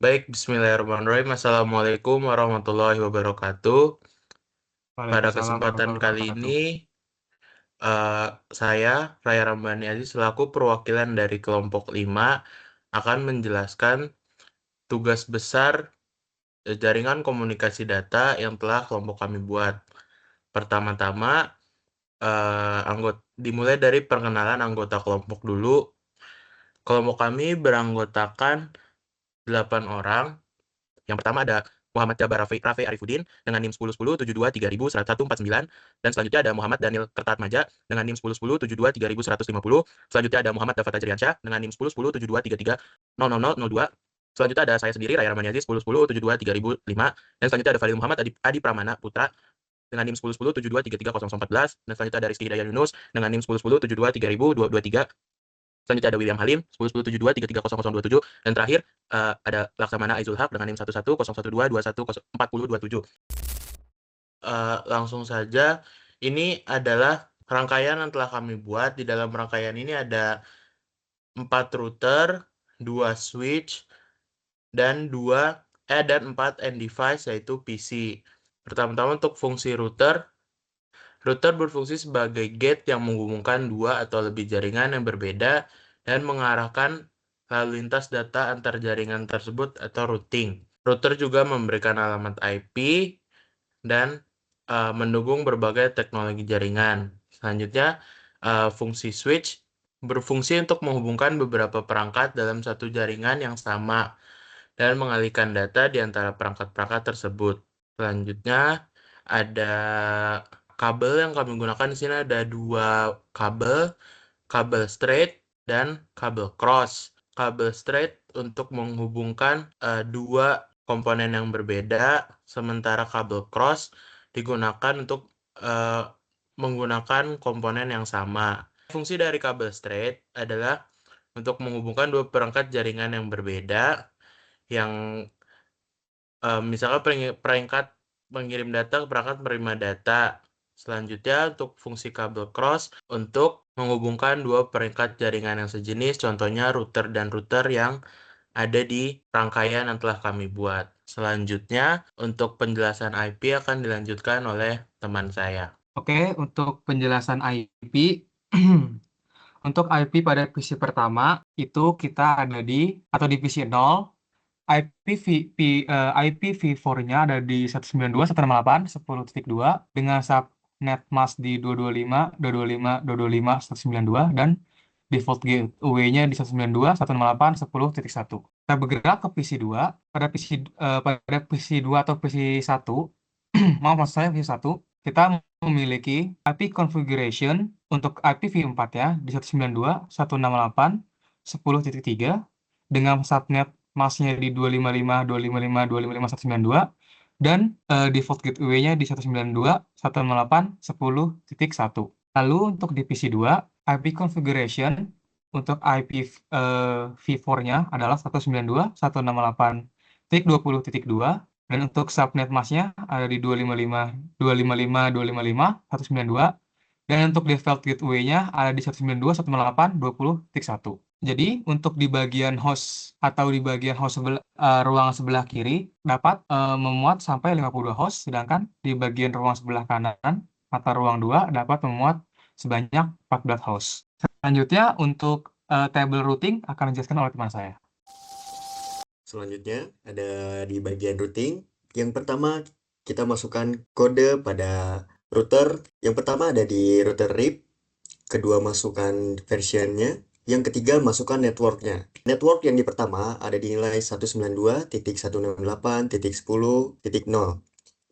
Baik, bismillahirrahmanirrahim. Assalamualaikum warahmatullahi wabarakatuh. Pada Waalaikumsalam kesempatan warahmatullahi kali wabarakatuh. ini, eh, saya, Raya Rambani Aziz, selaku perwakilan dari kelompok 5, akan menjelaskan tugas besar jaringan komunikasi data yang telah kelompok kami buat. Pertama-tama, dimulai dari perkenalan anggota kelompok dulu. Kelompok kami beranggotakan 8 orang. Yang pertama ada Muhammad Jabar Rafi Arifudin dengan NIM 1010723149, dan selanjutnya ada Muhammad Daniel Kertatmaja dengan NIM 1010723150. Selanjutnya ada Muhammad Dafat Ajriansyah dengan NIM 101073300002. Selanjutnya ada saya sendiri, Raya Ramani Aziz, 1010723005, dan selanjutnya ada Fadil Muhammad Adi Pramana Putra dengan NIM 101072330014, dan selanjutnya ada Rizky Hidayat Yunus dengan NIM 1010723023. Selanjutnya ada William Halim 101072330027, dan terakhir ada Laksamana Aizul Haq dengan NIM 110112124027. Langsung saja, ini adalah rangkaian yang telah kami buat. Di dalam rangkaian ini ada 4 router, 2 switch, dan 4 end device, yaitu PC. Pertama-tama untuk fungsi router. Router berfungsi sebagai gate yang menghubungkan dua atau lebih jaringan yang berbeda dan mengarahkan lalu lintas data antar jaringan tersebut atau routing. Router juga memberikan alamat IP dan mendukung berbagai teknologi jaringan. Selanjutnya, fungsi switch berfungsi untuk menghubungkan beberapa perangkat dalam satu jaringan yang sama dan mengalihkan data di antara perangkat-perangkat tersebut. Selanjutnya, ada kabel yang kami gunakan di sini. Ada 2 kabel straight dan kabel cross. Kabel straight untuk menghubungkan 2 komponen yang berbeda, sementara kabel cross digunakan untuk menggunakan komponen yang sama. Fungsi dari kabel straight adalah untuk menghubungkan 2 perangkat jaringan yang berbeda, yang misalkan perangkat mengirim data ke perangkat penerima data. Selanjutnya, untuk fungsi kabel cross untuk menghubungkan 2 perangkat jaringan yang sejenis, contohnya router dan router yang ada di rangkaian yang telah kami buat. Selanjutnya, untuk penjelasan IP akan dilanjutkan oleh teman saya. Oke, untuk penjelasan IP, untuk IP pada PC pertama itu kita ada di atau di PC 0, IPv4-nya ada di 192.168.10.2 dengan subnet mask di 225.225.225.192 dan default gateway-nya di 192.168.10.1. Kita bergerak ke PC 2, pada PC 2 atau PC 1, maksud saya PC 1, kita memiliki IP configuration untuk IPv4 ya di 192.168.10.3 dengan subnet masknya di 255.255.255.192 dan default gateway-nya di 192.168.10.1. Lalu untuk di PC 2, IP configuration untuk IPv4-nya adalah 192.168.20.2 dan untuk subnet masknya ada di 255.255.255.192 dan untuk default gateway-nya ada di 192.168.20.1. Jadi untuk di bagian host atau di bagian host ruang sebelah kiri dapat memuat sampai 52 host, sedangkan di bagian ruang sebelah kanan mata ruang 2 dapat memuat sebanyak 14 host. Selanjutnya untuk table routing akan dijelaskan oleh teman saya. Selanjutnya ada di bagian routing. Yang pertama kita masukkan kode pada router. Yang pertama ada di router RIP. Kedua masukkan versionnya. Yang ketiga masukkan networknya. Network yang di pertama ada di nilai 192.168.10.0.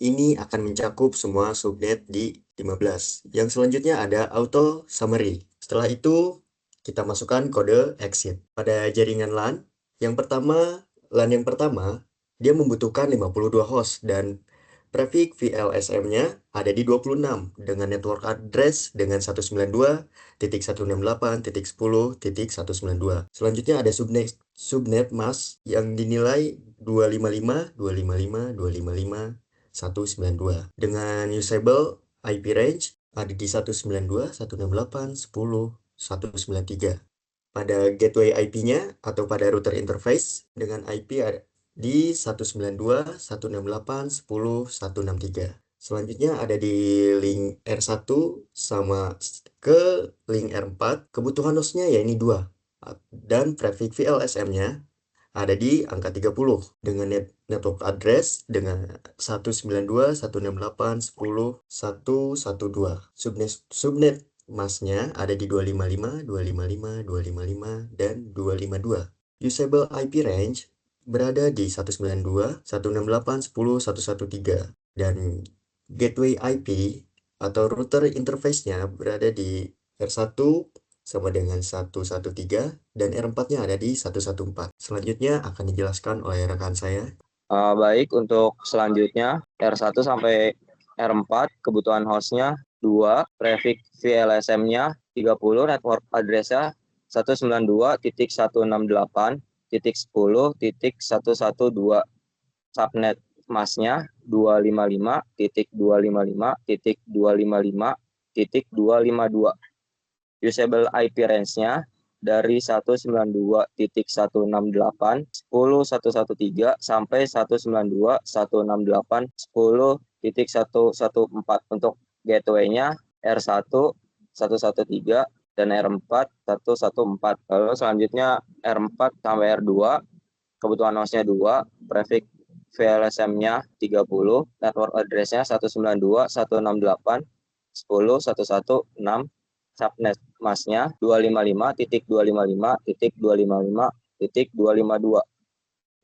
Ini akan mencakup semua subnet di 15. Yang selanjutnya ada auto summary. Setelah itu kita masukkan kode exit. Pada jaringan LAN, yang pertama dia membutuhkan 52 host dan prefix VLSM-nya ada di 26 dengan network address dengan 192.168.10.192. Selanjutnya ada subnet mask yang dinilai 255.255.255.192 dengan usable IP range ada di 192.168.10.193. Pada gateway IP-nya atau pada router interface dengan IP di 192.168.10.163. Selanjutnya ada di link R1 sama ke link R4. Kebutuhan hostnya ya ini 2. Dan prefix VLSM-nya ada di angka 30 dengan network address dengan 192.168.10.112. Subnet masnya ada di 255, 255, 255, dan 252. Usable IP range berada di 192.168.10.113 dan gateway IP atau router interface-nya berada di R1 sama dengan 113 dan R4-nya ada di 114. Selanjutnya akan dijelaskan oleh rekan saya. Baik, untuk selanjutnya R1 sampai R4 kebutuhan hostnya 2, prefix VLSM-nya 30, network address-nya 192.168.10.112, subnet masnya 255.255.255.252. Usable IP range-nya dari 192.168.10.113 sampai 192.168.10.114. Untuk gateway-nya R1 113 dan R4 114. Lalu selanjutnya R4 sampai R2 kebutuhan hostnya 2, prefix VLSM-nya 30, network address-nya 192.168.10.116, subnet masnya 255.255.255.252.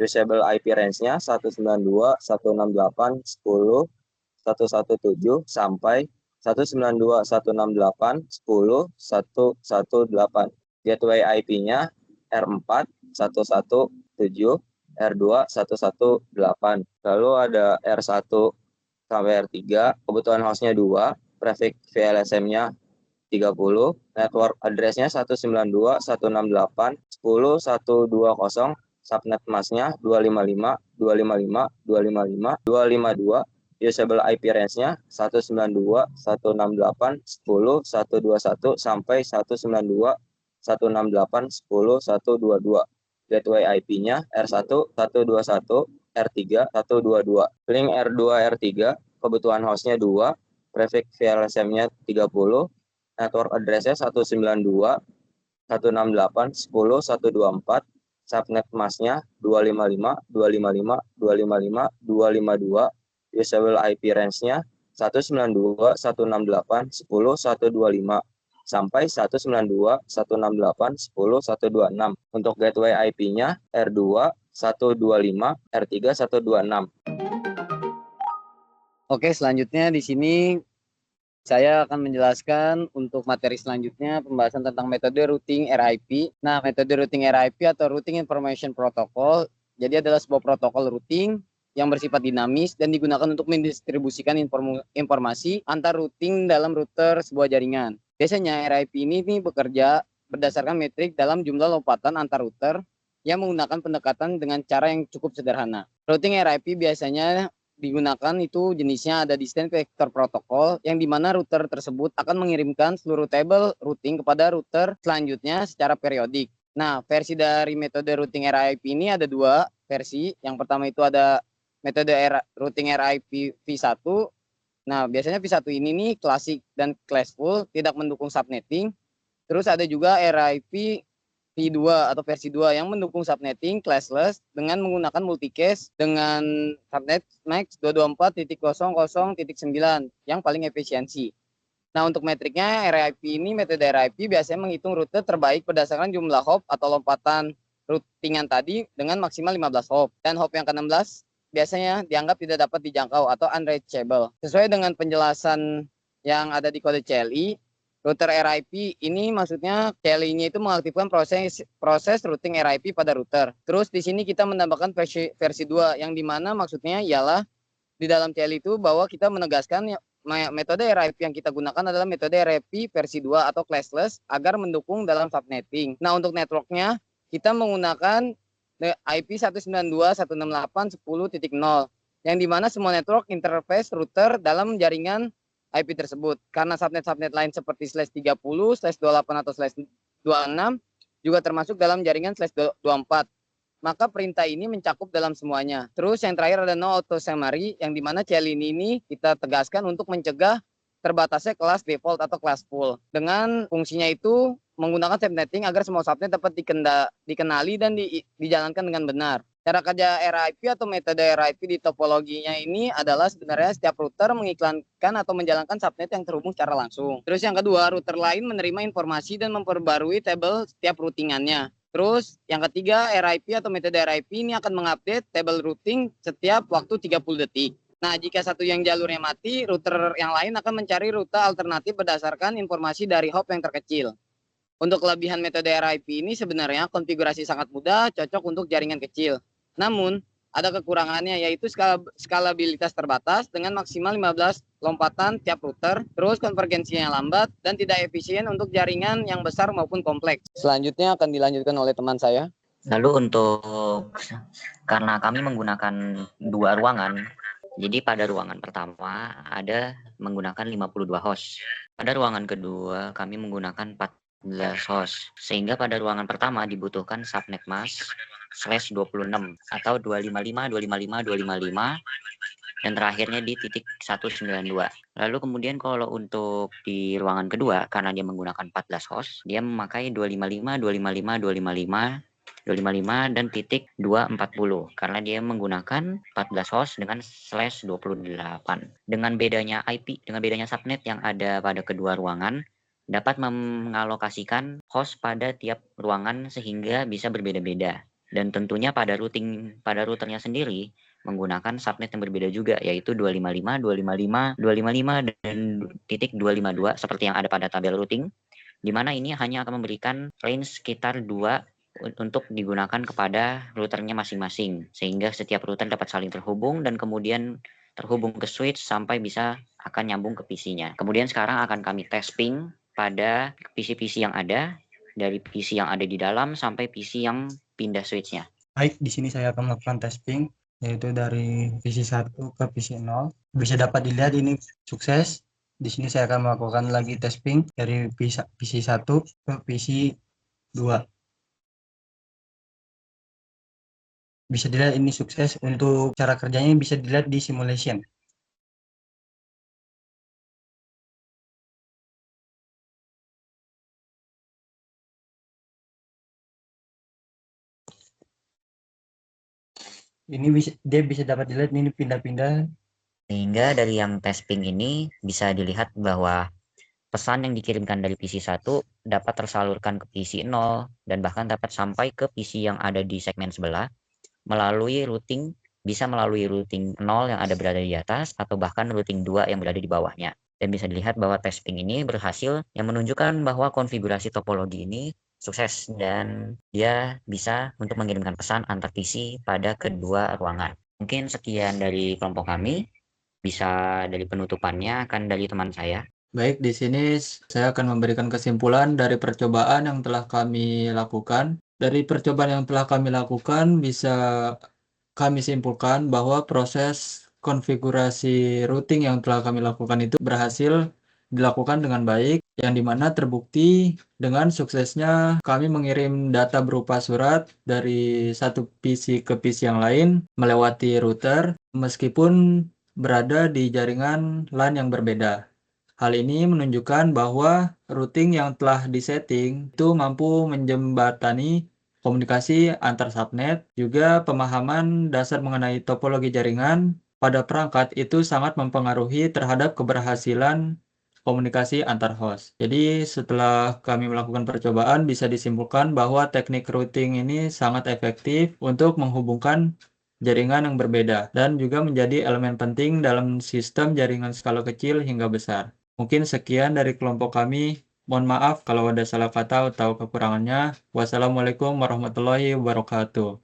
Usable IP range-nya 192.168.10.117 sampai 192.168.10.118. Gateway IP-nya R4 117, R2 118. Lalu ada R1 sampai R3, kebutuhan hostnya 2, prefix VLSM-nya 30, network address-nya 192.168.10.120, subnet masnya 255, 255, 255, 252, usable IP range-nya 192.168.10.121 sampai 192.168.10.122. Gateway IP-nya R1 121, R3 122. Link R2 R3 kebutuhan hostnya 2, prefix VLSM-nya 30, network address-nya 192.168.10.124, subnet masnya 255, 255, 255, 252, usable IP range-nya 192.168.10.125 sampai 192.168.10.126. Untuk gateway IP-nya R2 125, R3 126. Oke, selanjutnya di sini saya akan menjelaskan untuk materi selanjutnya pembahasan tentang metode routing RIP. Nah, metode routing RIP atau Routing Information Protocol jadi adalah sebuah protokol routing yang bersifat dinamis dan digunakan untuk mendistribusikan informasi antar routing dalam router sebuah jaringan. Biasanya RIP ini bekerja berdasarkan metrik dalam jumlah lompatan antar router yang menggunakan pendekatan dengan cara yang cukup sederhana. Routing RIP biasanya digunakan itu jenisnya ada distant vector protocol yang dimana router tersebut akan mengirimkan seluruh tabel routing kepada router selanjutnya secara periodik. Nah, versi dari metode routing RIP ini ada 2 versi. Yang pertama itu ada metode routing RIP V1. Nah, biasanya V1 ini nih klasik dan classful, tidak mendukung subnetting. Terus ada juga RIP V2 atau versi 2 yang mendukung subnetting classless dengan menggunakan multicast dengan subnet max 224.0.0.9 yang paling efisiensi. Nah, untuk metriknya RIP ini, metode RIP biasanya menghitung rute terbaik berdasarkan jumlah hop atau lompatan routingan tadi dengan maksimal 15 hop. Dan hop yang ke-16 biasanya dianggap tidak dapat dijangkau atau unreachable. Sesuai dengan penjelasan yang ada di kode CLI, router RIP ini maksudnya CLI-nya itu mengaktifkan proses routing RIP pada router. Terus di sini kita menambahkan versi 2 yang dimana maksudnya ialah di dalam CLI itu bahwa kita menegaskan metode RIP yang kita gunakan adalah metode RIP versi 2 atau classless agar mendukung dalam subnetting. Nah, untuk networknya kita menggunakan IP 192.168.10.0 yang dimana semua network interface router dalam jaringan IP tersebut. Karena subnet lain seperti /30, /28 atau /26 juga termasuk dalam jaringan /24. maka perintah ini mencakup dalam semuanya. Terus yang terakhir ada no auto summary, yang dimana CLI ini kita tegaskan untuk mencegah terbatasnya kelas default atau kelas full. Dengan fungsinya itu menggunakan subnetting agar semua subnet dapat dikenali dan dijalankan dengan benar. Cara kerja RIP atau metode RIP di topologinya ini adalah sebenarnya setiap router mengiklankan atau menjalankan subnet yang terhubung secara langsung. Terus yang kedua, router lain menerima informasi dan memperbarui tabel setiap routingannya. Terus yang ketiga, RIP atau metode RIP ini akan mengupdate tabel routing setiap waktu 30 detik. Nah, jika satu yang jalurnya mati, router yang lain akan mencari rute alternatif berdasarkan informasi dari hop yang terkecil. Untuk kelebihan metode RIP ini sebenarnya konfigurasi sangat mudah, cocok untuk jaringan kecil. Namun, ada kekurangannya yaitu skalabilitas terbatas dengan maksimal 15 lompatan tiap router, terus konvergensinya lambat dan tidak efisien untuk jaringan yang besar maupun kompleks. Selanjutnya akan dilanjutkan oleh teman saya. Lalu karena kami menggunakan 2 ruangan, jadi pada ruangan pertama ada menggunakan 52 host. Pada ruangan kedua kami menggunakan 14 host. Sehingga pada ruangan pertama dibutuhkan subnet mask /26 atau 255, 255, 255 dan terakhirnya di titik 192. Lalu kemudian kalau untuk di ruangan kedua karena dia menggunakan 14 host, dia memakai 255, 255, 255 255 dan titik 240 karena dia menggunakan 14 host dengan /28. Dengan bedanya subnet yang ada pada kedua ruangan dapat mengalokasikan host pada tiap ruangan sehingga bisa berbeda-beda. Dan tentunya pada routernya sendiri menggunakan subnet yang berbeda juga, yaitu 255, 255, 255 dan titik 252 seperti yang ada pada tabel routing, di mana ini hanya akan memberikan range sekitar 2 untuk digunakan kepada routernya masing-masing, sehingga setiap router dapat saling terhubung dan kemudian terhubung ke switch sampai bisa akan nyambung ke PC-nya. Kemudian sekarang akan kami testing pada PC-PC yang ada, dari PC yang ada di dalam sampai PC yang pindah switch-nya. Baik, di sini saya akan melakukan testing, yaitu dari PC 1 ke PC 0. Bisa dapat dilihat ini sukses. Di sini saya akan melakukan lagi testing dari PC 1 ke PC 2. Bisa dilihat ini sukses. Untuk cara kerjanya bisa dilihat di simulation. Ini dia bisa dapat dilihat ini pindah-pindah. Sehingga dari yang testing ini bisa dilihat bahwa pesan yang dikirimkan dari PC 1 dapat tersalurkan ke PC 0 dan bahkan dapat sampai ke PC yang ada di segmen sebelah melalui routing 0 yang ada berada di atas atau bahkan routing 2 yang berada di bawahnya. Dan bisa dilihat bahwa testing ini berhasil yang menunjukkan bahwa konfigurasi topologi ini sukses dan dia bisa untuk mengirimkan pesan antar PC pada kedua ruangan. Mungkin sekian dari kelompok kami. Bisa dari penutupannya akan dari teman saya. Baik, di sini saya akan memberikan kesimpulan dari percobaan yang telah kami lakukan. Dari percobaan yang telah kami lakukan, bisa kami simpulkan bahwa proses konfigurasi routing yang telah kami lakukan itu berhasil dilakukan dengan baik, yang dimana terbukti dengan suksesnya kami mengirim data berupa surat dari satu PC ke PC yang lain melewati router, meskipun berada di jaringan LAN yang berbeda. Hal ini menunjukkan bahwa routing yang telah disetting itu mampu menjembatani komunikasi antar subnet, juga pemahaman dasar mengenai topologi jaringan pada perangkat itu sangat mempengaruhi terhadap keberhasilan komunikasi antar host. Jadi setelah kami melakukan percobaan bisa disimpulkan bahwa teknik routing ini sangat efektif untuk menghubungkan jaringan yang berbeda dan juga menjadi elemen penting dalam sistem jaringan skala kecil hingga besar. Mungkin sekian dari kelompok kami. Mohon maaf kalau ada salah kata atau kekurangannya. Wassalamualaikum warahmatullahi wabarakatuh.